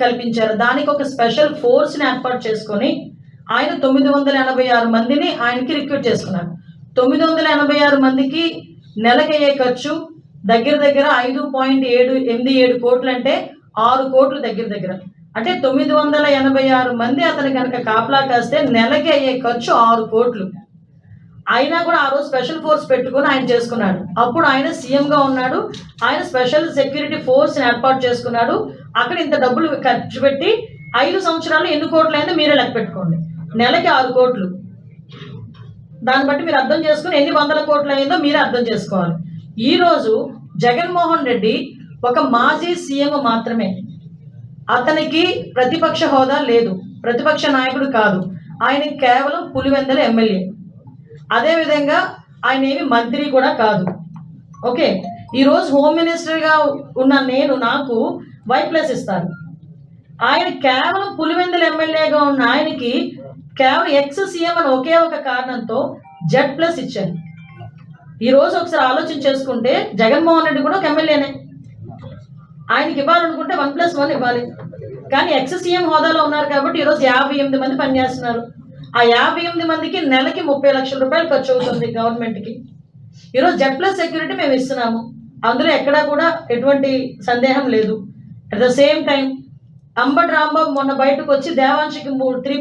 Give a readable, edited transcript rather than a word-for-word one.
కల్పించారు. దానికి ఒక స్పెషల్ ఫోర్స్ని ఏర్పాటు చేసుకొని ఆయన 986 మందిని ఆయనకి రిక్రూట్ చేసుకున్నారు. 986 మందికి నెలకయ్యే ఖర్చు దగ్గర దగ్గర 5.787 కోట్లు, అంటే 6 కోట్లు దగ్గర దగ్గర. అంటే 986 మంది అతను కనుక కాపలా కాస్తే నెలకి అయ్యే ఖర్చు 6 కోట్లు. అయినా కూడా ఆ రోజు స్పెషల్ ఫోర్స్ పెట్టుకుని ఆయన చేసుకున్నాడు. అప్పుడు ఆయన సీఎంగా ఉన్నాడు. ఆయన స్పెషల్ సెక్యూరిటీ ఫోర్స్ని ఏర్పాటు చేసుకున్నాడు. అక్కడ ఇంత డబ్బులు ఖర్చు పెట్టి 5 సంవత్సరాలు ఎన్ని కోట్లు అయిందో మీరే లెక్క పెట్టుకోండి. నెలకి 6 కోట్లు. దాన్ని బట్టి మీరు అర్థం చేసుకుని ఎన్ని వందల కోట్లు అయిందో మీరే అర్థం చేసుకోవాలి. ఈరోజు జగన్మోహన్ రెడ్డి ఒక మాజీ సీఎం మాత్రమే. అతనికి ప్రతిపక్ష హోదా లేదు, ప్రతిపక్ష నాయకుడు కాదు. ఆయన కేవలం పులివెందుల ఎమ్మెల్యే. అదేవిధంగా ఆయన ఏమి మంత్రి కూడా కాదు. ఓకే, ఈరోజు హోమ్ మినిస్టర్గా ఉన్న నాకు Y+ ఇస్తారు. ఆయన కేవలం పులివెందుల ఎమ్మెల్యేగా ఉన్న ఆయనకి కేవలం ఎక్స్ సీఎం అని ఒకే ఒక కారణంతో Z+ ఇచ్చారు. ఈరోజు ఒకసారి ఆలోచన చేసుకుంటే జగన్మోహన్ రెడ్డి కూడా ఒక ఎమ్మెల్యేనే. ఆయనకి ఇవ్వాలనుకుంటే 1+1 ఇవ్వాలి. కానీ ఎక్స్ సీఎం హోదాలో ఉన్నారు కాబట్టి ఈరోజు 58 మంది పనిచేస్తున్నారు. ఆ 58 మందికి నెలకి 30 లక్షల రూపాయలు ఖర్చు అవుతుంది గవర్నమెంట్కి. ఈరోజు Z+ సెక్యూరిటీ మేము ఇస్తున్నాము, అందులో ఎక్కడా కూడా ఎటువంటి సందేహం లేదు. At the same time Ambati Rambabu మొన్న బయటకు వచ్చి దేవాంశికి 3